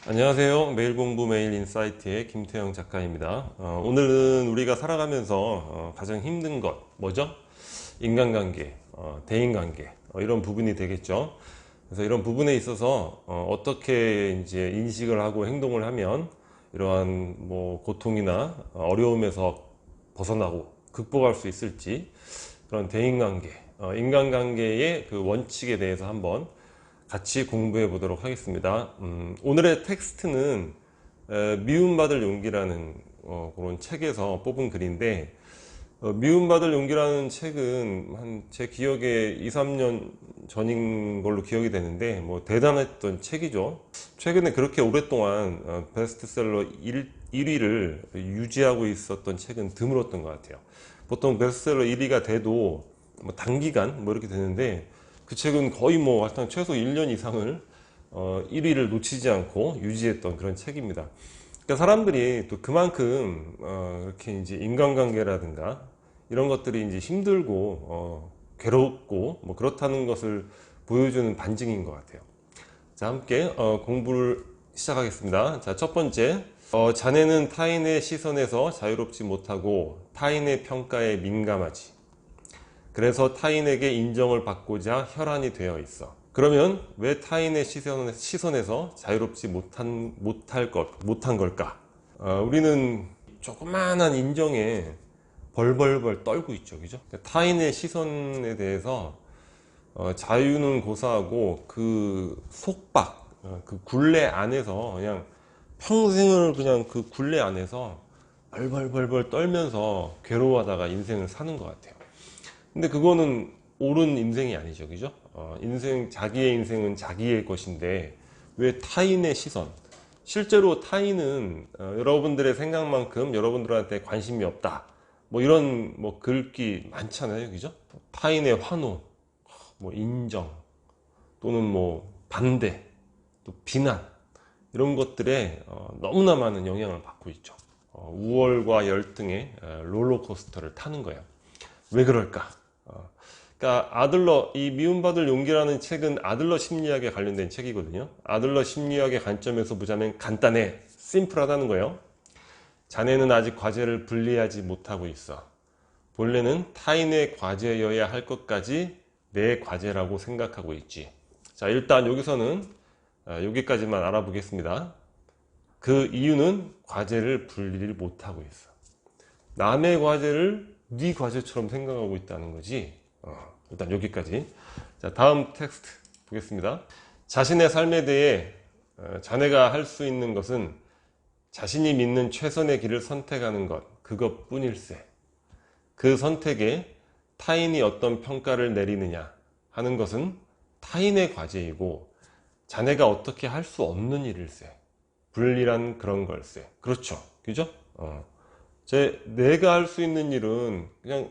안녕하세요. 매일공부 매일인사이트의 김태형 작가입니다. 오늘은 우리가 살아가면서 가장 힘든 것 뭐죠? 인간관계, 대인관계 이런 부분이 되겠죠. 그래서 이런 부분에 있어서 어떻게 이제 인식을 하고 행동을 하면 이러한 뭐 고통이나 어려움에서 벗어나고 극복할 수 있을지, 그런 대인관계, 인간관계의 그 원칙에 대해서 한번 같이 공부해 보도록 하겠습니다. 오늘의 텍스트는 미움받을 용기라는 그런 책에서 뽑은 글인데, 미움받을 용기라는 책은 한 제 기억에 2, 3년 전인 걸로 기억이 되는데, 뭐 대단했던 책이죠. 최근에 그렇게 오랫동안 베스트셀러 1위를 유지하고 있었던 책은 드물었던 것 같아요. 보통 베스트셀러 1위가 돼도 뭐 단기간 뭐 이렇게 되는데, 그 책은 거의 뭐 하여튼 최소 1년 이상을 1위를 놓치지 않고 유지했던 그런 책입니다. 그러니까 사람들이 또 그만큼 이렇게 이제 인간관계라든가 이런 것들이 이제 힘들고 괴롭고 뭐 그렇다는 것을 보여주는 반증인 것 같아요. 자, 함께 공부를 시작하겠습니다. 자, 첫 번째, 자네는 타인의 시선에서 자유롭지 못하고 타인의 평가에 민감하지. 그래서 타인에게 인정을 받고자 혈안이 되어 있어. 그러면 왜 타인의 시선에서 자유롭지 못한 걸까? 우리는 조그마한 인정에 벌벌벌 떨고 있죠, 그죠? 타인의 시선에 대해서 자유는 고사하고 그 속박, 그 굴레 안에서 그냥 평생을 그냥 그 굴레 안에서 벌벌벌벌 떨면서 괴로워하다가 인생을 사는 것 같아요. 근데 그거는 옳은 인생이 아니죠, 그죠? 자기의 인생은 자기의 것인데 왜 타인의 시선? 실제로 타인은 여러분들의 생각만큼 여러분들한테 관심이 없다. 뭐 이런 뭐 글귀 많잖아요, 그죠? 타인의 환호, 뭐 인정, 또는 뭐 반대, 또 비난 이런 것들에 너무나 많은 영향을 받고 있죠. 우월과 열등의 롤러코스터를 타는 거예요. 왜 그럴까? 그러니까 이 미움받을 용기라는 책은 아들러 심리학에 관련된 책이거든요. 아들러 심리학의 관점에서 보자면 간단해, 심플하다는 거예요. 자네는 아직 과제를 분리하지 못하고 있어. 본래는 타인의 과제여야 할 것까지 내 과제라고 생각하고 있지. 자, 일단 여기서는 여기까지만 알아보겠습니다. 그 이유는 과제를 분리를 못하고 있어. 남의 과제를 네 과제처럼 생각하고 있다는 거지. 일단 여기까지. 자, 다음 텍스트 보겠습니다. 자신의 삶에 대해 자네가 할 수 있는 것은 자신이 믿는 최선의 길을 선택하는 것, 그것뿐일세. 그 선택에 타인이 어떤 평가를 내리느냐 하는 것은 타인의 과제이고 자네가 어떻게 할 수 없는 일일세. 불일한 그런 걸세. 그렇죠, 그죠? 내가 할 수 있는 일은 그냥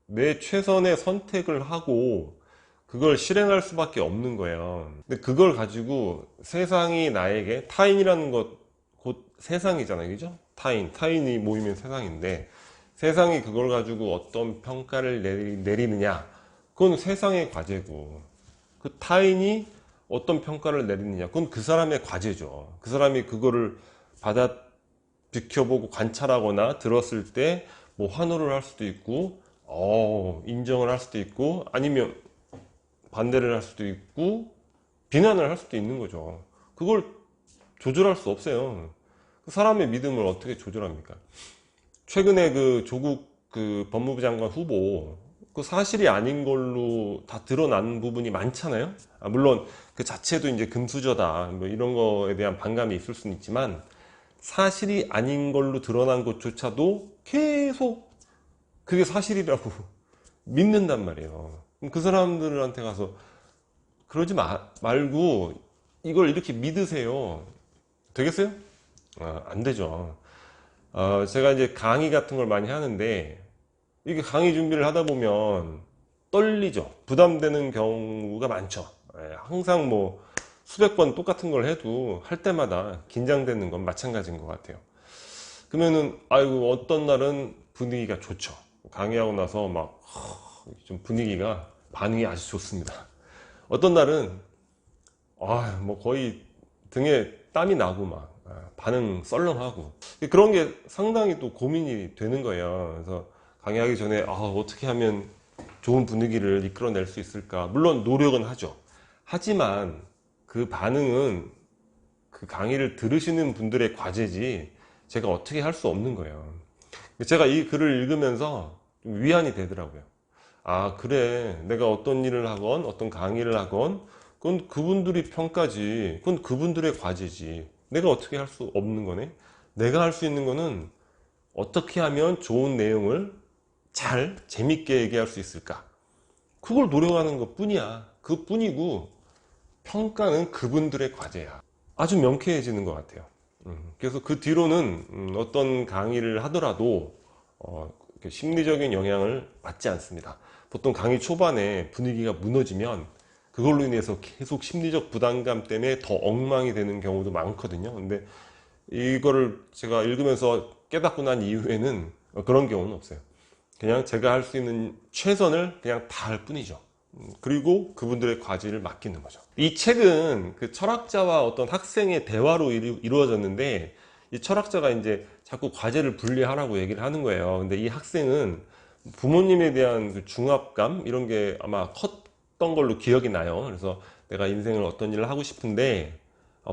내 최선의 선택을 하고 그걸 실행할 수밖에 없는 거예요. 근데 그걸 가지고 세상이 나에게, 타인이라는 것 곧 세상이잖아요, 그죠? 타인이 모이면 세상인데, 세상이 그걸 가지고 어떤 평가를 내리느냐, 그건 세상의 과제고, 그 타인이 어떤 평가를 내리느냐, 그건 그 사람의 과제죠. 그 사람이 그거를 받아 지켜보고 관찰하거나 들었을 때 뭐 환호를 할 수도 있고, 인정을 할 수도 있고, 아니면 반대를 할 수도 있고, 비난을 할 수도 있는 거죠. 그걸 조절할 수 없어요. 그 사람의 믿음을 어떻게 조절합니까? 최근에 그 조국 그 법무부 장관 후보, 그 사실이 아닌 걸로 다 드러난 부분이 많잖아요. 물론 그 자체도 이제 금수저다, 뭐 이런 거에 대한 반감이 있을 수는 있지만, 사실이 아닌 걸로 드러난 것조차도 계속 그게 사실이라고 믿는단 말이에요. 그럼 그 사람들한테 가서 그러지 말고 이걸 이렇게 믿으세요. 되겠어요? 안 되죠. 제가 이제 강의 같은 걸 많이 하는데, 이게 강의 준비를 하다 보면 떨리죠. 부담되는 경우가 많죠. 항상 뭐 수백 번 똑같은 걸 해도 할 때마다 긴장되는 건 마찬가지인 것 같아요. 그러면은 어떤 날은 분위기가 좋죠. 강의하고 나서 막 좀 분위기가 반응이 아주 좋습니다. 어떤 날은 뭐 거의 등에 땀이 나고 막 반응 썰렁하고 그런 게 상당히 또 고민이 되는 거예요. 그래서 강의하기 전에 어떻게 하면 좋은 분위기를 이끌어낼 수 있을까. 물론 노력은 하죠. 하지만 그 반응은 그 강의를 들으시는 분들의 과제지 제가 어떻게 할 수 없는 거예요. 제가 이 글을 읽으면서 좀 위안이 되더라고요. 그래, 내가 어떤 일을 하건 어떤 강의를 하건 그건 그분들이 평가지, 그건 그분들의 과제지, 내가 어떻게 할 수 없는 거네. 내가 할 수 있는 거는 어떻게 하면 좋은 내용을 잘 재밌게 얘기할 수 있을까, 그걸 노력하는 것 뿐이야. 그 뿐이고 평가는 그분들의 과제야. 아주 명쾌해지는 것 같아요. 그래서 그 뒤로는 어떤 강의를 하더라도 심리적인 영향을 받지 않습니다. 보통 강의 초반에 분위기가 무너지면 그걸로 인해서 계속 심리적 부담감 때문에 더 엉망이 되는 경우도 많거든요. 근데 이거를 제가 읽으면서 깨닫고 난 이후에는 그런 경우는 없어요. 그냥 제가 할 수 있는 최선을 그냥 다 할 뿐이죠. 그리고 그분들의 과제를 맡기는 거죠. 이 책은 그 철학자와 어떤 학생의 대화로 이루어졌는데, 이 철학자가 이제 자꾸 과제를 분리하라고 얘기를 하는 거예요. 근데 이 학생은 부모님에 대한 그 중압감 이런 게 아마 컸던 걸로 기억이 나요. 그래서 내가 인생을 어떤 일을 하고 싶은데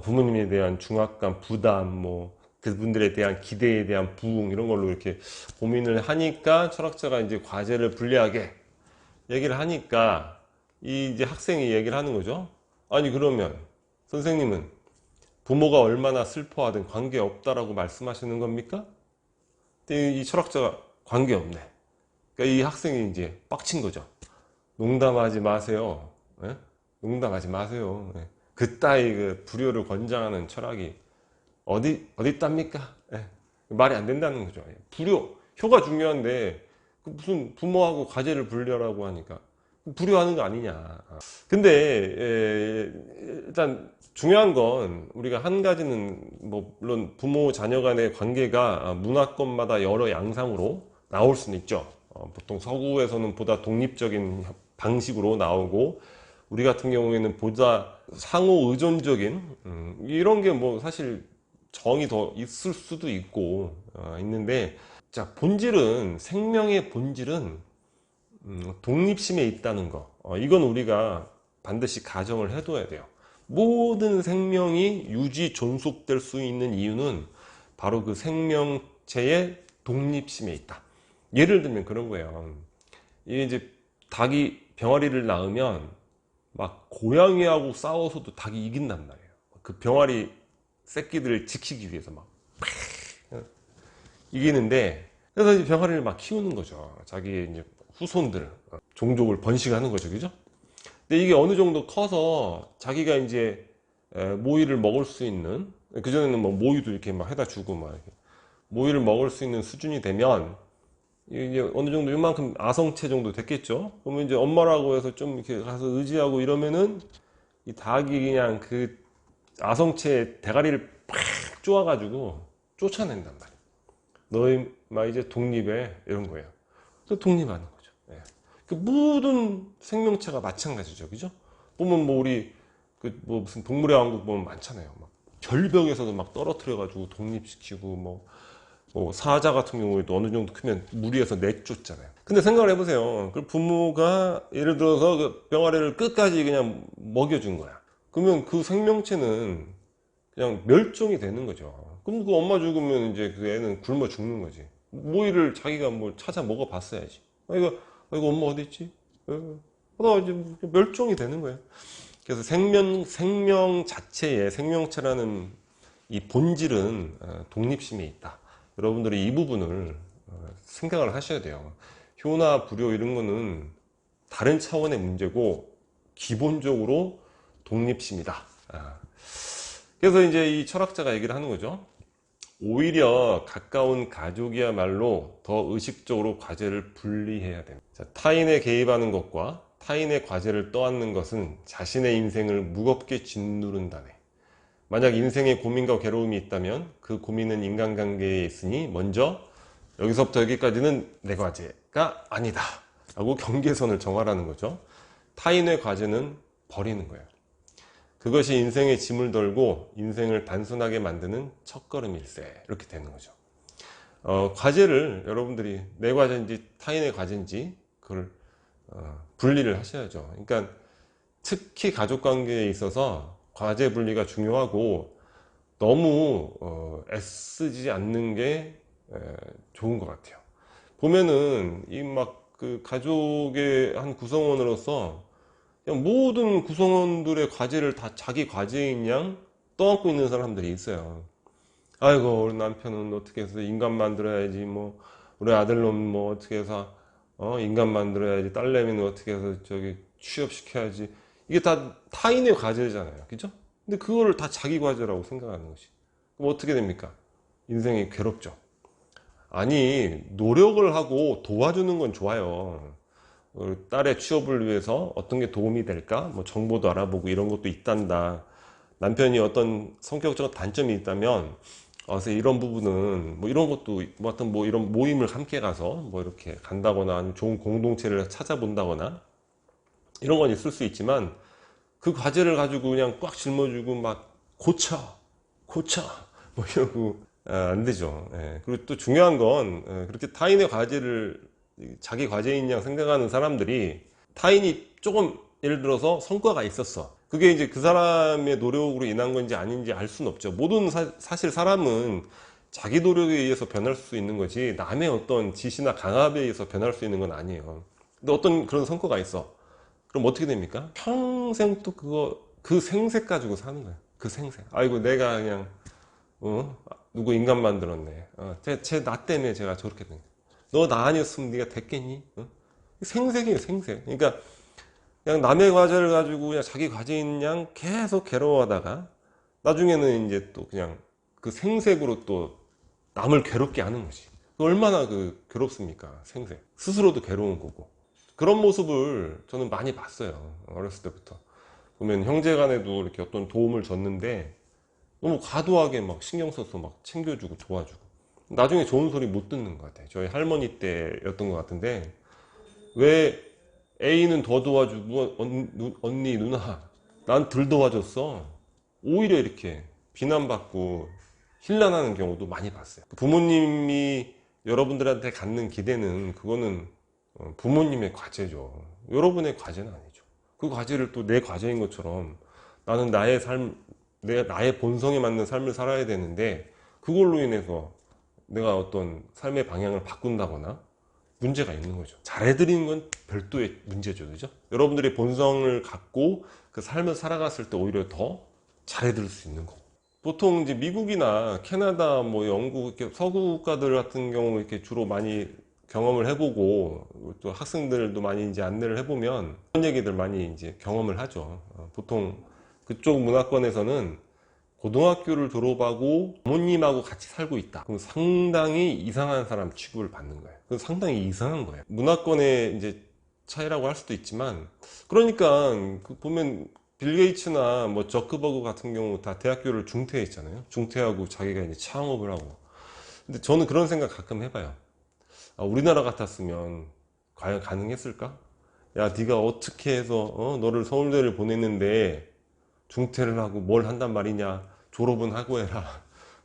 부모님에 대한 중압감, 부담, 뭐 그분들에 대한 기대에 대한 부응 이런 걸로 이렇게 고민을 하니까 철학자가 이제 과제를 분리하게 얘기를 하니까 이 이제 학생이 얘기를 하는 거죠. 아니 그러면 선생님은 부모가 얼마나 슬퍼하든 관계없다라고 말씀하시는 겁니까? 근데 이 철학자가 관계없네. 그러니까 이 학생이 이제 빡친 거죠. 농담하지 마세요. 예? 농담하지 마세요. 예. 그따위 그 불효를 권장하는 철학이 어디 있답니까? 예. 말이 안 된다는 거죠. 예. 불효, 효가 중요한데 무슨 부모하고 과제를 분리하라고 하니까 불효하는 거 아니냐. 근데 일단 중요한 건 우리가 한 가지는 뭐 물론 부모 자녀 간의 관계가 문화권마다 여러 양상으로 나올 수는 있죠. 보통 서구에서는 보다 독립적인 방식으로 나오고 우리 같은 경우에는 보다 상호 의존적인 이런 게 뭐 사실 정이 더 있을 수도 있고 있는데, 자, 본질은 생명의 본질은 독립심에 있다는 거, 이건 우리가 반드시 가정을 해둬야 돼요. 모든 생명이 유지 존속될 수 있는 이유는 바로 그 생명체의 독립심에 있다. 예를 들면 그런 거예요. 이게 이제 닭이 병아리를 낳으면 막 고양이하고 싸워서도 닭이 이긴단 말이에요. 그 병아리 새끼들을 지키기 위해서 막 이기는데, 그래서 이제 병아리를 막 키우는 거죠. 자기의 이제 후손들, 종족을 번식하는 거죠. 그죠? 근데 이게 어느 정도 커서 자기가 이제 모이를 먹을 수 있는, 그전에는 뭐 모이도 이렇게 막 해다 주고 막 이렇게 모이를 먹을 수 있는 수준이 되면 이제 어느 정도 이만큼 아성체 정도 됐겠죠. 그러면 이제 엄마라고 해서 좀 이렇게 가서 의지하고 이러면은 이 닭이 그냥 그 아성체의 대가리를 팍 쪼아가지고 쫓아낸단 말이에요. 너희 막 이제 독립해, 이런 거예요. 또 독립하는 거죠. 예. 그 모든 생명체가 마찬가지죠, 그죠? 보면 뭐 우리 그 뭐 무슨 동물의 왕국 보면 많잖아요. 막 절벽에서도 막 떨어뜨려가지고 독립시키고 뭐 사자 같은 경우에도 어느 정도 크면 무리해서 내쫓잖아요. 근데 생각을 해보세요. 그 부모가 예를 들어서 그 병아리를 끝까지 그냥 먹여준 거야. 그러면 그 생명체는 그냥 멸종이 되는 거죠. 그럼 그 엄마 죽으면 이제 그 애는 굶어 죽는 거지. 모이를 자기가 뭘 찾아 먹어 봤어야지. 이거 엄마 어디 있지? 이제 멸종이 되는 거예요. 그래서 생명 자체의 생명체라는 이 본질은 독립심에 있다. 여러분들이 이 부분을 생각을 하셔야 돼요. 효나 불효 이런 거는 다른 차원의 문제고 기본적으로 독립심이다. 그래서 이제 이 철학자가 얘기를 하는 거죠. 오히려 가까운 가족이야말로 더 의식적으로 과제를 분리해야 됩니다. 자, 타인에 개입하는 것과 타인의 과제를 떠안는 것은 자신의 인생을 무겁게 짓누른다네. 만약 인생에 고민과 괴로움이 있다면 그 고민은 인간관계에 있으니 먼저 여기서부터 여기까지는 내 과제가 아니다 라고 경계선을 정하라는 거죠. 타인의 과제는 버리는 거예요. 그것이 인생의 짐을 덜고 인생을 단순하게 만드는 첫걸음일세. 이렇게 되는 거죠. 과제를 여러분들이 내 과제인지 타인의 과제인지 그걸 분리를 하셔야죠. 그러니까 특히 가족 관계에 있어서 과제 분리가 중요하고 너무 애쓰지 않는 게 좋은 것 같아요. 보면은 이 막 그 가족의 한 구성원으로서 그냥 모든 구성원들의 과제를 다 자기 과제인 양 떠안고 있는 사람들이 있어요. 아이고 우리 남편은 어떻게 해서 인간 만들어야지, 뭐 우리 아들놈 뭐 어떻게 해서 인간 만들어야지, 딸내미는 어떻게 해서 저기 취업시켜야지. 이게 다 타인의 과제잖아요, 그죠? 근데 그거를 다 자기 과제라고 생각하는 것이, 그럼 어떻게 됩니까? 인생이 괴롭죠. 아니, 노력을 하고 도와주는 건 좋아요. 딸의 취업을 위해서 어떤 게 도움이 될까? 뭐 정보도 알아보고 이런 것도 있단다. 남편이 어떤 성격적 단점이 있다면, 그래서 이런 부분은 뭐 이런 것도 뭐 어떤 뭐 이런 모임을 함께 가서 뭐 이렇게 간다거나 아니면 좋은 공동체를 찾아본다거나 이런 건 있을 수 있지만, 그 과제를 가지고 그냥 꽉 짊어지고 막 고쳐 뭐 이러고 안 되죠. 예. 그리고 또 중요한 건 그렇게 타인의 과제를 자기 과제인 양 생각하는 사람들이, 타인이 조금 예를 들어서 성과가 있었어. 그게 이제 그 사람의 노력으로 인한 건지 아닌지 알 수는 없죠. 모든 사실 사람은 자기 노력에 의해서 변할 수 있는 거지 남의 어떤 지시나 강압에 의해서 변할 수 있는 건 아니에요. 근데 어떤 그런 성과가 있어. 그럼 어떻게 됩니까? 평생 또 그 생색 가지고 사는 거야. 그 생색. 아이고, 내가 그냥, 누구 인간 만들었네. 쟤 나 때문에 제가 저렇게 된 거야. 너 나 아니었으면 네가 됐겠니? 생색이에요, 생색. 그러니까, 그냥 남의 과제를 가지고 그냥 자기 과제인 양 계속 괴로워하다가, 나중에는 이제 또 그냥 그 생색으로 또 남을 괴롭게 하는 거지. 얼마나 괴롭습니까? 생색. 스스로도 괴로운 거고. 그런 모습을 저는 많이 봤어요. 어렸을 때부터. 보면 형제 간에도 이렇게 어떤 도움을 줬는데 너무 과도하게 막 신경 써서 막 챙겨주고 도와주고. 나중에 좋은 소리 못 듣는 것 같아요. 저희 할머니 때였던 것 같은데, 왜 A는 더 도와주고 언니 누나 난 덜 도와줬어. 오히려 이렇게 비난받고 힐난하는 경우도 많이 봤어요. 부모님이 여러분들한테 갖는 기대는, 그거는 부모님의 과제죠. 여러분의 과제는 아니죠. 그 과제를 또 내 과제인 것처럼 나는 나의 삶, 나의 본성에 맞는 삶을 살아야 되는데, 그걸로 인해서 내가 어떤 삶의 방향을 바꾼다거나 문제가 있는 거죠. 잘해드리는 건 별도의 문제죠. 그죠? 여러분들의 본성을 갖고 그 삶을 살아갔을 때 오히려 더 잘해드릴 수 있는 거고. 보통 이제 미국이나 캐나다, 뭐 영국, 이렇게 서구 국가들 같은 경우 이렇게 주로 많이 경험을 해보고, 또 학생들도 많이 이제 안내를 해보면 그런 얘기들 많이 이제 경험을 하죠. 보통 그쪽 문화권에서는 고등학교를 졸업하고 부모님하고 같이 살고 있다. 그럼 상당히 이상한 사람 취급을 받는 거예요. 그건 상당히 이상한 거예요. 문화권의 이제 차이라고 할 수도 있지만, 그러니까 보면 빌 게이츠나 뭐 저크버그 같은 경우 다 대학교를 중퇴했잖아요. 중퇴하고 자기가 이제 창업을 하고. 근데 저는 그런 생각 가끔 해봐요. 우리나라 같았으면 과연 가능했을까? 야, 네가 어떻게 해서 너를 서울대를 보냈는데 중퇴를 하고 뭘 한단 말이냐, 졸업은 하고 해라.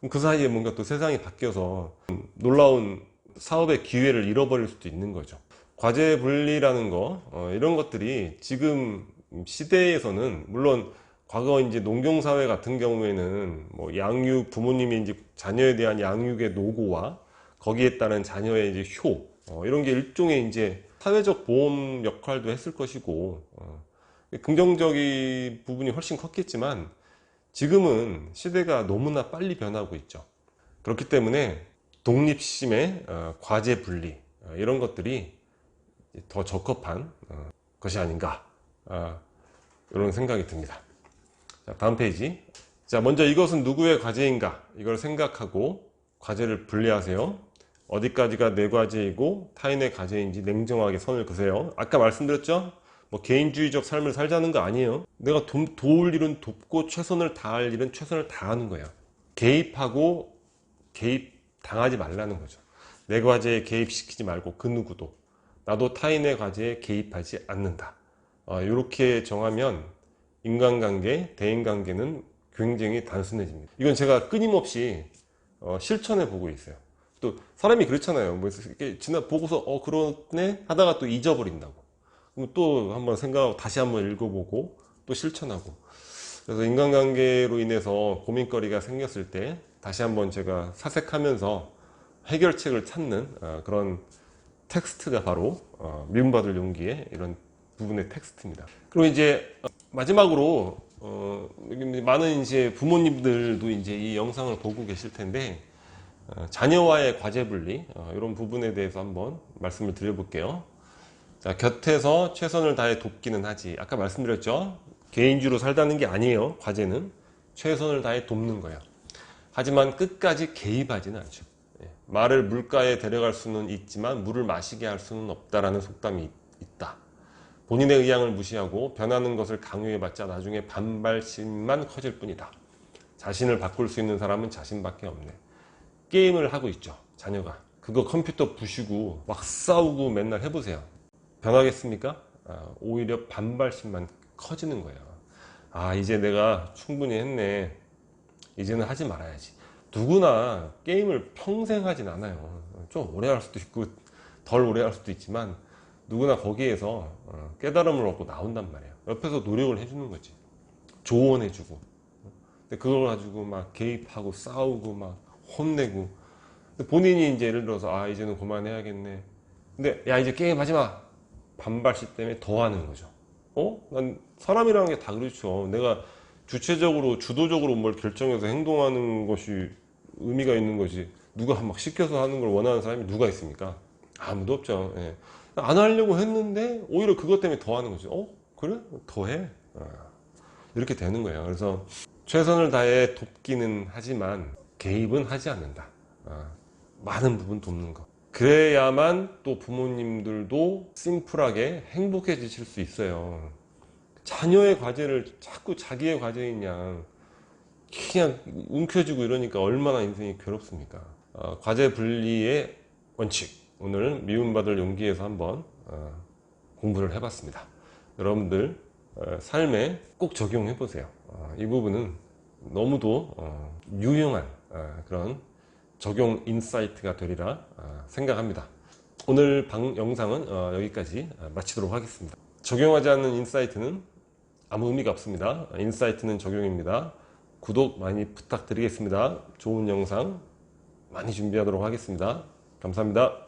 그 사이에 뭔가 또 세상이 바뀌어서 놀라운 사업의 기회를 잃어버릴 수도 있는 거죠. 과제 분리라는 거, 이런 것들이 지금 시대에서는, 물론 과거 이제 농경사회 같은 경우에는 뭐 양육, 부모님이 이제 자녀에 대한 양육의 노고와 거기에 따른 자녀의 이제 효, 이런 게 일종의 이제 사회적 보험 역할도 했을 것이고, 긍정적인 부분이 훨씬 컸겠지만, 지금은 시대가 너무나 빨리 변하고 있죠. 그렇기 때문에 독립심의 과제 분리, 이런 것들이 더 적합한 것이 아닌가, 이런 생각이 듭니다. 자, 다음 페이지. 자, 먼저 이것은 누구의 과제인가, 이걸 생각하고 과제를 분리하세요. 어디까지가 내 과제이고 타인의 과제인지 냉정하게 선을 그으세요. 아까 말씀드렸죠? 뭐 개인주의적 삶을 살자는 거 아니에요. 내가 도울 일은 돕고 최선을 다할 일은 최선을 다하는 거예요. 개입하고 개입 당하지 말라는 거죠. 내 과제에 개입시키지 말고, 그 누구도 나도 타인의 과제에 개입하지 않는다. 이렇게 정하면 인간관계, 대인관계는 굉장히 단순해집니다. 이건 제가 끊임없이 실천해 보고 있어요. 또 사람이 그렇잖아요. 뭐 이렇게 지나 보고서 그러네 하다가 또 잊어버린다고. 그럼 또 한번 생각하고 다시 한번 읽어보고 또 실천하고. 그래서 인간관계로 인해서 고민거리가 생겼을 때 다시 한번 제가 사색하면서 해결책을 찾는 그런 텍스트가 바로 미움받을 용기의 이런 부분의 텍스트입니다. 그리고 이제 마지막으로 많은 이제 부모님들도 이제 이 영상을 보고 계실 텐데 자녀와의 과제 분리 이런 부분에 대해서 한번 말씀을 드려볼게요. 자, 곁에서 최선을 다해 돕기는 하지. 아까 말씀드렸죠. 개인주의로 살다는 게 아니에요. 과제는 최선을 다해 돕는 거예요. 하지만 끝까지 개입하지는 않죠. 말을 물가에 데려갈 수는 있지만 물을 마시게 할 수는 없다라는 속담이 있다. 본인의 의향을 무시하고 변하는 것을 강요해봤자 나중에 반발심만 커질 뿐이다. 자신을 바꿀 수 있는 사람은 자신밖에 없네. 게임을 하고 있죠, 자녀가. 그거 컴퓨터 부시고 막 싸우고 맨날 해보세요. 변하겠습니까? 오히려 반발심만 커지는 거예요. 이제 내가 충분히 했네. 이제는 하지 말아야지. 누구나 게임을 평생 하진 않아요. 좀 오래 할 수도 있고 덜 오래 할 수도 있지만 누구나 거기에서 깨달음을 얻고 나온단 말이에요. 옆에서 노력을 해주는 거지. 조언해주고. 근데 그걸 가지고 막 개입하고 싸우고 막 혼내고. 근데 본인이 이제 예를 들어서 이제는 그만해야겠네. 근데 야 이제 게임 하지 마. 반발심 때문에 더 하는 거죠. 난 사람이라는 게 다 그렇죠. 내가 주체적으로 주도적으로 뭘 결정해서 행동하는 것이 의미가 있는 거지. 누가 막 시켜서 하는 걸 원하는 사람이 누가 있습니까? 아무도 없죠. 예. 안 하려고 했는데 오히려 그것 때문에 더 하는 거죠. 그래? 더 해. 이렇게 되는 거예요. 그래서 최선을 다해 돕기는 하지만 개입은 하지 않는다. 많은 부분 돕는 거. 그래야만 또 부모님들도 심플하게 행복해지실 수 있어요. 자녀의 과제를 자꾸 자기의 과제이냐 그냥 움켜쥐고 이러니까 얼마나 인생이 괴롭습니까? 과제 분리의 원칙, 오늘 미움받을 용기에서 한번 공부를 해봤습니다. 여러분들 삶에 꼭 적용해 보세요. 이 부분은 너무도 유용한 그런 적용 인사이트가 되리라 생각합니다. 오늘 영상은 여기까지 마치도록 하겠습니다. 적용하지 않는 인사이트는 아무 의미가 없습니다. 인사이트는 적용입니다. 구독 많이 부탁드리겠습니다. 좋은 영상 많이 준비하도록 하겠습니다. 감사합니다.